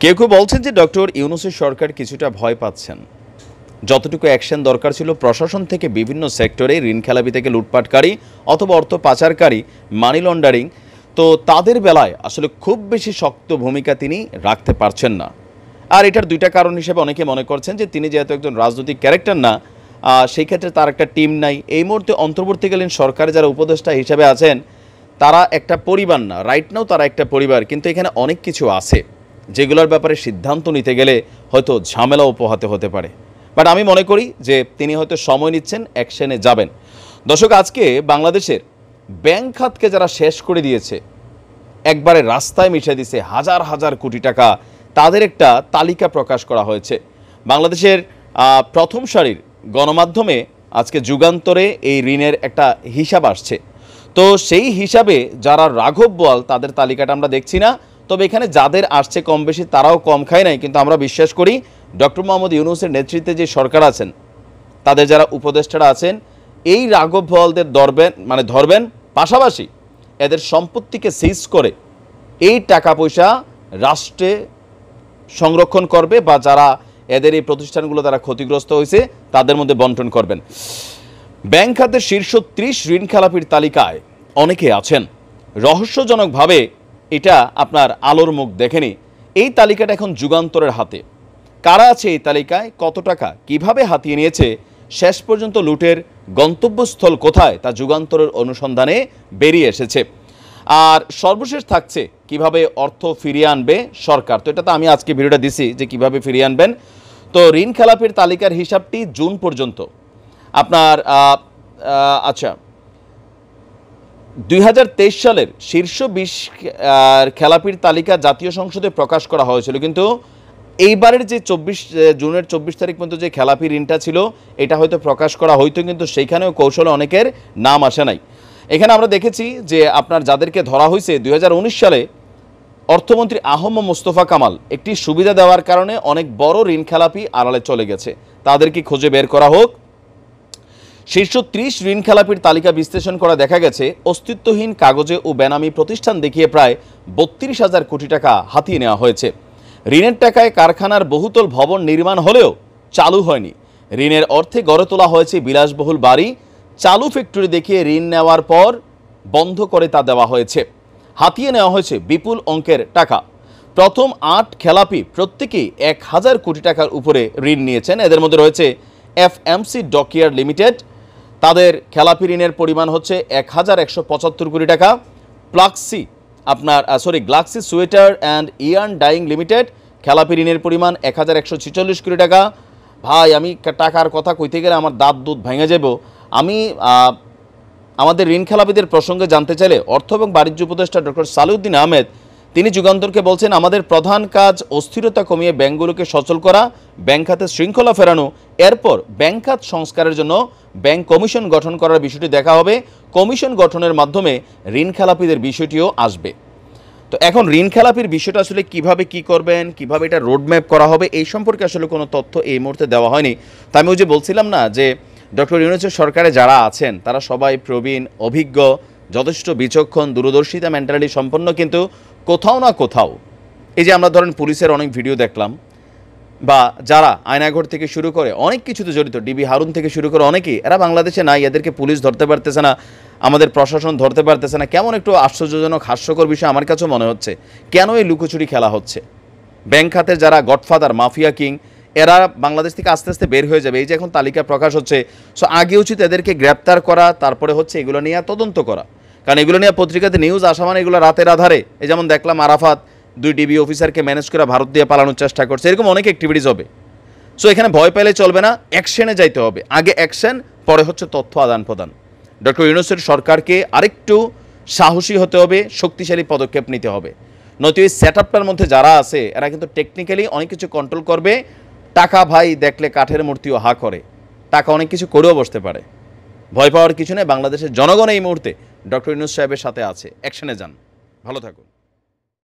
কেউ কেউ বলছেন যে ডক্টর ইউনূসের সরকার কিছুটা ভয় পাচ্ছেন। যতটুকু অ্যাকশন দরকার ছিল প্রশাসন থেকে বিভিন্ন সেক্টরে ঋণ খেলাপি থেকে লুটপাটকারী অথবা অর্থ পাচারকারী, মানি লন্ডারিং, তো তাদের বেলায় আসলে খুব বেশি শক্ত ভূমিকা তিনি রাখতে পারছেন না। আর এটার দুইটা কারণ হিসেবে অনেকে মনে করছেন যে তিনি যেহেতু একজন রাজনৈতিক ক্যারেক্টার না, সেই ক্ষেত্রে তার একটা টিম নাই। এই মুহূর্তে অন্তর্বর্তীকালীন সরকারে যারা উপদেষ্টা হিসেবে আছেন তারা একটা পরিবার না, রাইট নাও তারা একটা পরিবার, কিন্তু এখানে অনেক কিছু আছে যেগুলোর ব্যাপারে সিদ্ধান্ত নিতে গেলে হয়তো ঝামেলাও পোহাতে হতে পারে। বাট আমি মনে করি যে তিনি হয়তো সময় নিচ্ছেন, অ্যাকশনে যাবেন। দর্শক, আজকে বাংলাদেশের ব্যাংক খাতকে যারা শেষ করে দিয়েছে, একবারে রাস্তায় মিশিয়ে দিয়েছে হাজার হাজার কোটি টাকা, তাদের একটা তালিকা প্রকাশ করা হয়েছে। বাংলাদেশের প্রথম সারির গণমাধ্যমে আজকে যুগান্তরে এই ঋণের একটা হিসাব আসছে। তো সেই হিসাবে যারা রাঘব বোয়াল তাদের তালিকাটা আমরা দেখছি না, তবে এখানে যাদের আসছে কম বেশি তারাও কম খায় নাই। কিন্তু আমরা বিশ্বাস করি ডক্টর মোহাম্মদ ইউনূসের নেতৃত্বে যে সরকার আছেন, তাদের যারা উপদেষ্টারা আছেন, এই রাঘব বোয়ালদের ধরবেন, পাশাপাশি এদের সম্পত্তিকে সিজ করে এই টাকা পয়সা রাষ্ট্রে সংরক্ষণ করবে, বা যারা এদের এই প্রতিষ্ঠানগুলো দ্বারা ক্ষতিগ্রস্ত হয়েছে তাদের মধ্যে বন্টন করবেন। ব্যাংক খাতের শীর্ষ 30 ঋণ খেলাপির তালিকায় অনেকে আছেন। রহস্যজনকভাবে এটা আপনার আলোর মুখ দেখেনি। এই তালিকাটা এখন যুগান্তরের হাতে। কারা আছে এই তালিকায়, কত টাকা কিভাবে হাতিয়ে নিয়েছে, শেষ পর্যন্ত লুটের গন্তব্যস্থল কোথায়, তা যুগান্তরের অনুসন্ধানে বেরিয়ে এসেছে। আর সর্বশেষ থাকছে কিভাবে অর্থ ফিরিয়ে আনবে সরকার। তো এটা তো আমি আজকে ভিডিওটা দিছি যে কিভাবে ফিরিয়ে আনবেন। তো ঋণ খেলাপির তালিকার হিসাবটি জুন পর্যন্ত আপনার 2023 সালের শীর্ষ 20 খেলাপির তালিকা জাতীয় সংসদে প্রকাশ করা হয়েছিল, কিন্তু এইবারের যে জুনের 24 তারিখ পর্যন্ত যে খেলাপি ঋণটা ছিল এটা হয়তো প্রকাশ করা হয়তো, কিন্তু সেইখানেও কৌশলে অনেকের নাম আসে নাই। এখানে আমরা দেখেছি যে আপনার যাদেরকে ধরা হয়েছে 2019 সালে অর্থমন্ত্রী আহম মোস্তফা কামাল একটি সুবিধা দেওয়ার কারণে অনেক বড় ঋণ খেলাপি আড়ালে চলে গেছে, তাদেরকে খুঁজে বের করা হোক। শীর্ষ 30 ঋণ খেলাপির তালিকা বিশ্লেষণ করা দেখা গেছে অস্তিত্বহীন কাগজে ও বেনামি প্রতিষ্ঠান দেখিয়ে প্রায় 32,000 কোটি টাকা হাতিয়ে নেওয়া হয়েছে। ঋণের টাকায় কারখানার বহুতল ভবন নির্মাণ হলেও চালু হয়নি। ঋণের অর্থে গড়ে তোলা হয়েছে বিলাসবহুল বাড়ি, চালু ফ্যাক্টরি দেখিয়ে ঋণ নেওয়ার পর বন্ধ করে তা দেওয়া হয়েছে। হাতিয়ে নেওয়া হয়েছে বিপুল অঙ্কের টাকা। প্রথম 8 খেলাপি প্রত্যেকেই 1,000 কোটি টাকার উপরে ঋণ নিয়েছেন। এদের মধ্যে রয়েছে এফএমসি ডকইয়ার্ড লিমিটেড, তাদের খেলাপি ঋণের পরিমাণ হচ্ছে 1,175 কোটি টাকা। Galaxy Sweater and Yarn Dyeing Limited, খেলাপি ঋণের পরিমাণ 1,146 কোটি টাকা। ভাই, আমি টাকার কথা কইতে গেলে আমার দাঁত দুধ ভেঙে যাব। আমি আমাদের ঋণ খেলাপিদের প্রসঙ্গে জানতে চাইলে অর্থ এবং বাণিজ্য উপদেষ্টা ডক্টর সালেউদ্দিন আহমেদ তিনি যুগান্তরকে বলছেন, আমাদের প্রধান কাজ অস্থিরতা কমিয়ে ব্যাংকগুলোকে সচল করা, ব্যাংক খাতে শৃঙ্খলা ফেরানো, এরপর ব্যাংক খাত সংস্কারের জন্য ব্যাংক কমিশন গঠন করার বিষয়টি দেখা হবে। কমিশন গঠনের মাধ্যমে ঋণ খেলাপিদের বিষয়টিও আসবে। তো এখন ঋণ খেলাপির বিষয়টা আসলে কিভাবে কি করবেন, কিভাবে এটা রোডম্যাপ করা হবে, এই সম্পর্কে আসলে কোনো তথ্য এই মুহূর্তে দেওয়া হয়নি। তো আমি ওই যে বলছিলাম না যে ডক্টর ইউনূসের সরকারে যারা আছেন তারা সবাই প্রবীণ, অভিজ্ঞ, যথেষ্ট বিচক্ষণ, দূরদর্শিতা মেন্টালিটি সম্পন্ন, কিন্তু কোথাও না কোথাও এই যে আমরা ধরেন পুলিশের অনেক ভিডিও দেখলাম, বা যারা আয়নাঘর থেকে শুরু করে অনেক কিছুতে জড়িত, ডিবি হারুন থেকে শুরু করে অনেকেই, এরা বাংলাদেশে নাই। এদেরকে পুলিশ ধরতে পারতেছে না, আমাদের প্রশাসন ধরতে পারতেছে না। কেমন একটু আশ্চর্যজনক, হাস্যকর বিষয় আমার কাছেও মনে হচ্ছে। কেন এই লুকোচুরি খেলা হচ্ছে? ব্যাংক খাতের যারা গডফাদার, মাফিয়া কিং, এরা বাংলাদেশ থেকে আস্তে আস্তে বের হয়ে যাবে। এই যে এখন তালিকা প্রকাশ হচ্ছে, সো আগে উচিত এদেরকে গ্রেপ্তার করা, তারপরে হচ্ছে এগুলো নিয়ে তদন্ত করা। কারণ এগুলো নিয়ে পত্রিকাতে নিউজ আসা মানে এগুলো রাতের আধারে, এই যেমন দেখলাম আরাফাত 2 ডিবি অফিসারকে ম্যানেজ করে ভারত দিয়ে পালানোর চেষ্টা করছে, এরকম অনেক অ্যাক্টিভিটিস হবে। সো এখানে ভয় পেলে চলবে না, অ্যাকশনে যাইতে হবে। আগে অ্যাকশন, পরে হচ্ছে তথ্য আদান প্রদান। ডক্টর ইউনূসের সরকারকে আরেকটু সাহসী হতে হবে, শক্তিশালী পদক্ষেপ নিতে হবে। নয়তো এই সেটআপটার মধ্যে যারা আছে এরা কিন্তু টেকনিক্যালি অনেক কিছু কন্ট্রোল করবে। টাকা ভাই দেখলে কাঠের মূর্তিও হা করে, টাকা অনেক কিছু করেও বসতে পারে। ভয় পাওয়ার কিছু নেই। বাংলাদেশের জনগণ এই মুহূর্তে ডক্টর ইউনূস সাহেবের সাথে আছে, অ্যাকশনে যান। ভালো থাকুন।